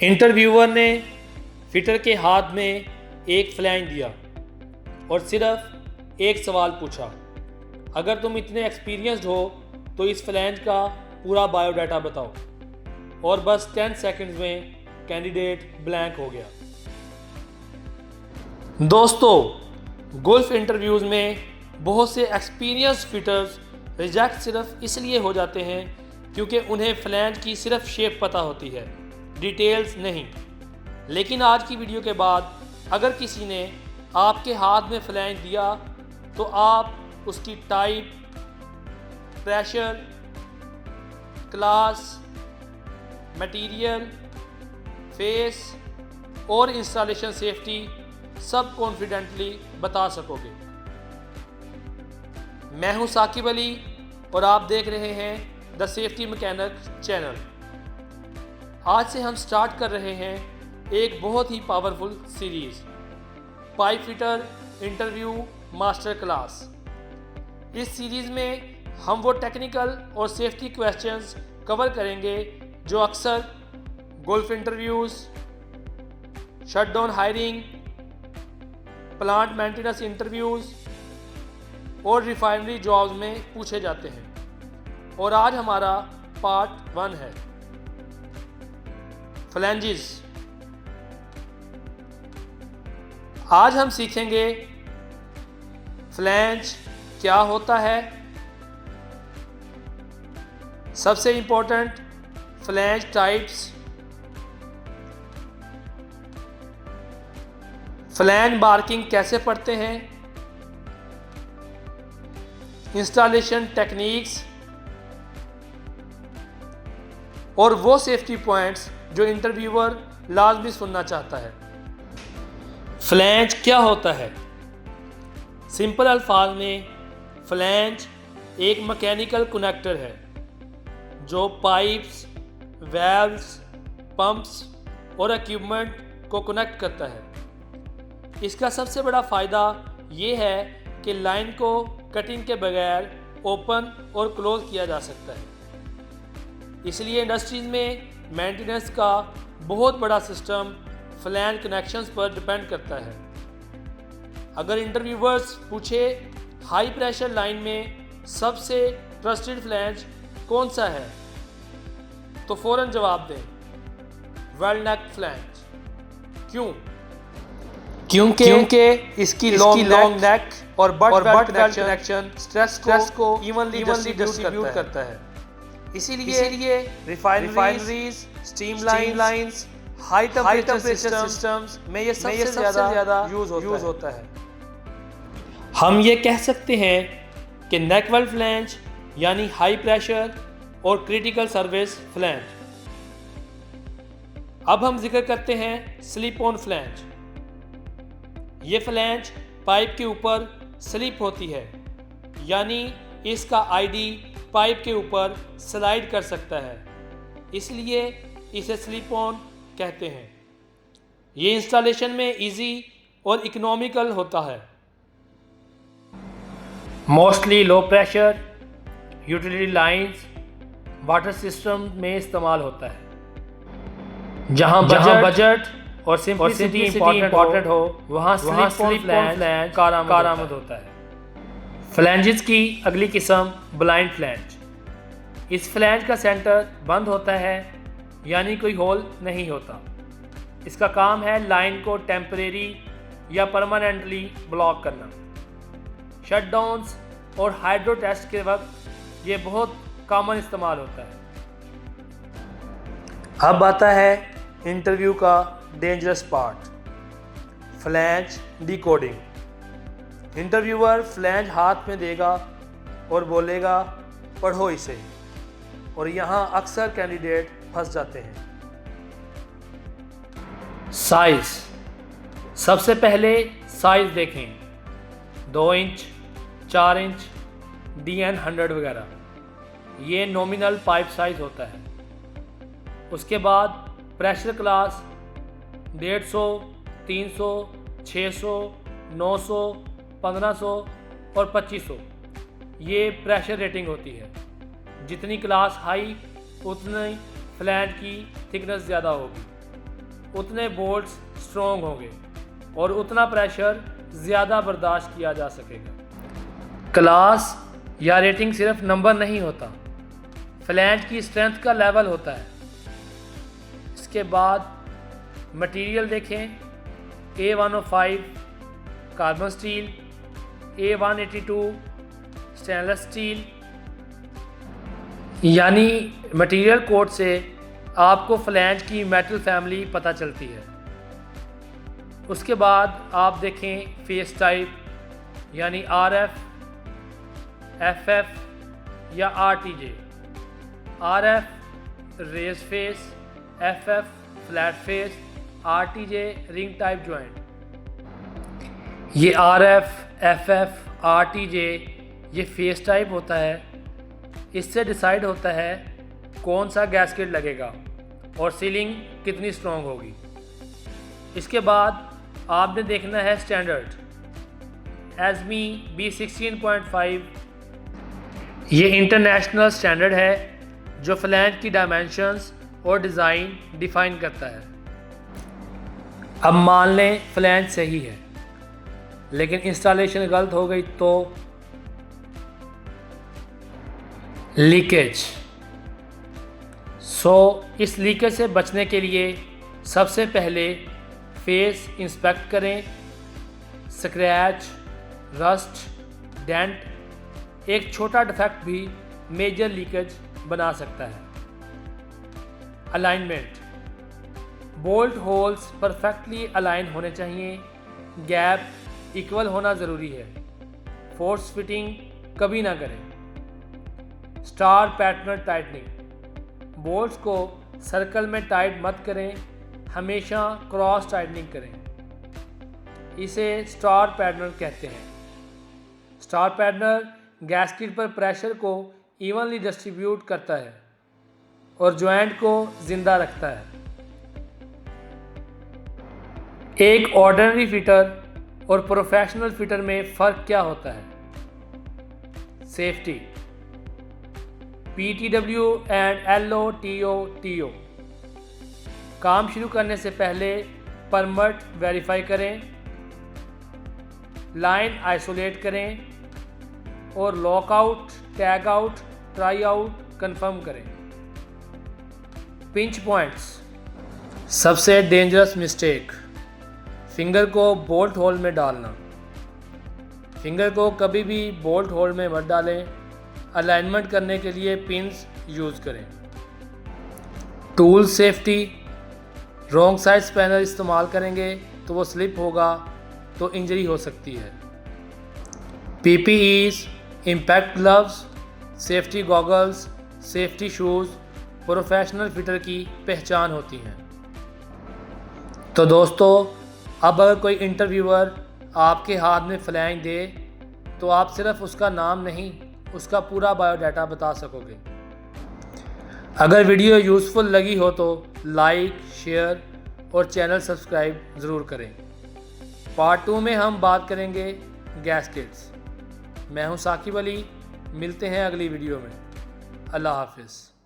Interviewer ने fitter के हाथ में एक फ्लैंज दिया और सिर्फ एक सवाल पूछा, अगर तुम इतने एक्सपीरियंस्ड हो तो इस फ्लैंज का पूरा बायोडाटा बताओ। और बस 10 सेकंड्स में कैंडिडेट ब्लैंक हो गया। दोस्तों, गोल्फ इंटरव्यूज़ में बहुत से एक्सपीरियंस्ड फिटर्स रिजेक्ट सिर्फ इसलिए हो जाते हैं क्योंकि उन्हें फ्लैंज की सिर्फ शेप पता होती है, डिटेल्स नहीं। लेकिन आज की वीडियो के बाद अगर किसी ने आपके हाथ में फ्लैंज दिया तो आप उसकी type, pressure, class, material, face और इंस्टॉलेशन सेफ्टी सब कॉन्फिडेंटली बता सकोगे। मैं हूं साकिब अली और आप देख रहे हैं द सेफ्टी मैकेनिक चैनल। आज से हम स्टार्ट कर रहे हैं एक बहुत ही powerful series, pipe fitter interview master class. इस सीरीज़ में हम वो टेक्निकल और सेफ्टी क्वेश्चंस कवर करेंगे जो अक्सर golf interviews, shutdown hiring, plant maintenance interviews और रिफाइनरी जॉब्स में पूछे जाते हैं। और आज हमारा पार्ट 1 है फ्लैंजेस। आज हम सीखेंगे फ्लैंज क्या होता है, सबसे important flange types, flange marking कैसे पढ़ते हैं, इंस्टॉलेशन टेक्निक्स और वो सेफ्टी पॉइंट्स जो इंटरव्यूअर लाजमी सुनना चाहता है। फ्लैंज क्या होता है? सिंपल अल्फाज में फ्लैंज एक मैकेनिकल कनेक्टर है जो पाइप्स, वेल्व्स, पंप्स और इक्विपमेंट को कनेक्ट करता है। इसका सबसे बड़ा फ़ायदा ये है कि लाइन को कटिंग के बगैर ओपन और क्लोज किया जा सकता है। इसलिए इंडस्ट्रीज में मेंटेनेंस का बहुत बड़ा सिस्टम फ्लैंज कनेक्शंस पर डिपेंड करता है। अगर इंटरव्यूवर्स पूछे हाई प्रेशर लाइन में सबसे ट्रस्टेड फ्लैंज कौन सा है, तो फ़ौरन जवाब दें वेल नेक फ्लैंज। क्यों? क्योंकि इसकी लॉन्ग नेक और बट कनेक्शन स्ट्रेस को इवनली डिस्ट्रीब्यूट करता है। इसीलिए refineries, steam lines, high temperature systems में ये सबसे ज़्यादा यूज होता है। हम ये कह सकते हैं कि नेक वेल फ्लैंज यानी हाई प्रेशर और क्रिटिकल सर्विस फ्लैंज। अब हम जिक्र करते हैं स्लिप ऑन फ्लैंज। ये फ्लैंज पाइप के ऊपर स्लिप होती है, यानी इसका आईडी पाइप के ऊपर स्लाइड कर सकता है, इसलिए इसे स्लिप ऑन कहते हैं। ये इंस्टॉलेशन में इजी और इकोनॉमिकल होता है। Mostly low pressure utility lines, water system में इस्तेमाल होता है। जहां बजट और सिंपलिसिटी इंपॉर्टेंट हो वहाँ स्लिप ऑन फ्लैंज कारआमद होता है। फ्लैंजेस की अगली किस्म ब्लाइंड फ्लैंज। इस फ्लैंज का सेंटर बंद होता है, यानी कोई होल नहीं होता। इसका काम है लाइन को टेम्परेरी या परमानेंटली ब्लॉक करना। शटडाउन्स और हाइड्रो टेस्ट के वक्त ये बहुत कॉमन इस्तेमाल होता है। अब आता है इंटरव्यू का dangerous part, flange decoding. Interviewer flange हाथ में देगा और बोलेगा पढ़ो इसे, और यहाँ अक्सर कैंडिडेट फंस जाते हैं। साइज, सबसे पहले साइज देखें, 2 इंच, 4 इंच, DN 100 वगैरह। ये नॉमिनल पाइप साइज होता है। उसके बाद प्रेशर क्लास 150, 300, 600, 900, 1500 और 2500 ये प्रेशर रेटिंग होती है। जितनी क्लास हाई उतनी फ्लैंज की थिकनेस ज़्यादा होगी। उतने बोल्ट्स स्ट्रॉन्ग होंगे और उतना प्रेशर ज़्यादा बर्दाश्त किया जा सकेगा। क्लास या रेटिंग सिर्फ नंबर नहीं होता, फ्लैंज की स्ट्रेंथ का लेवल होता है। इसके बाद मटेरियल देखें, A105 carbon steel, A182 stainless steel, यानी मटेरियल कोड से आपको फ्लैंज की मेटल फैमिली पता चलती है। उसके बाद आप देखें फेस टाइप, यानी RF, FF या RTJ। RF raised face, FF flat face, RTJ ring type joint. ये RF, FF, RTJ ये फेस टाइप होता है। इससे डिसाइड होता है कौन सा गैस्केट लगेगा और सीलिंग कितनी स्ट्रॉन्ग होगी। इसके बाद आपने देखना है स्टैंडर्ड, ASME B16.5। ये इंटरनेशनल स्टैंडर्ड है जो फ्लैंज की डायमेंशंस और डिज़ाइन डिफ़ाइन करता है। अब मान लें फ्लैंज सही है लेकिन इंस्टॉलेशन गलत हो गई तो लीकेज। इस लीकेज से बचने के लिए सबसे पहले फेस इंस्पेक्ट करें। स्क्रैच, रस्ट, डेंट, एक छोटा डिफेक्ट भी मेजर लीकेज बना सकता है। Alignment, bolt holes perfectly align होने चाहिए, गैप इक्वल होना ज़रूरी है। फोर्स फिटिंग कभी ना करें। स्टार पैटर्न टाइटनिंग, बोल्ट्स को सर्कल में टाइट मत करें, हमेशा क्रॉस टाइटनिंग करें। इसे स्टार पैटर्न कहते हैं। स्टार पैटर्न गैस्केट पर प्रेशर को इवनली डिस्ट्रीब्यूट करता है और जॉइंट को जिंदा रखता है। एक ऑर्डिनरी फिटर और प्रोफेशनल फिटर में फ़र्क क्या होता है? Safety, PTW and LOTO। काम शुरू करने से पहले परमिट वेरीफाई करें, लाइन आइसोलेट करें और lockout, tag out, try out confirm करें। पिंच पॉइंट्स, सबसे डेंजरस मिस्टेक, फिंगर को बोल्ट होल में डालना। फिंगर को कभी भी बोल्ट होल में मत डालें। अलाइनमेंट करने के लिए पिन्स यूज़ करें। Tool safety, wrong size spanner इस्तेमाल करेंगे तो वो स्लिप होगा तो इंजरी हो सकती है। PPEs, impact gloves, safety goggles, safety shoes professional fitter की पहचान होती हैं। तो दोस्तों, अब अगर कोई इंटरव्यूअर आपके हाथ में फ्लैंज दे तो आप सिर्फ उसका नाम नहीं, उसका पूरा बायोडाटा बता सकोगे। अगर वीडियो यूज़फुल लगी हो तो लाइक, शेयर और चैनल सब्सक्राइब ज़रूर करें। पार्ट 2 में हम बात करेंगे गैस्केट्स। मैं हूं साकिब अली, मिलते हैं अगली वीडियो में। अल्लाह हाफिज़।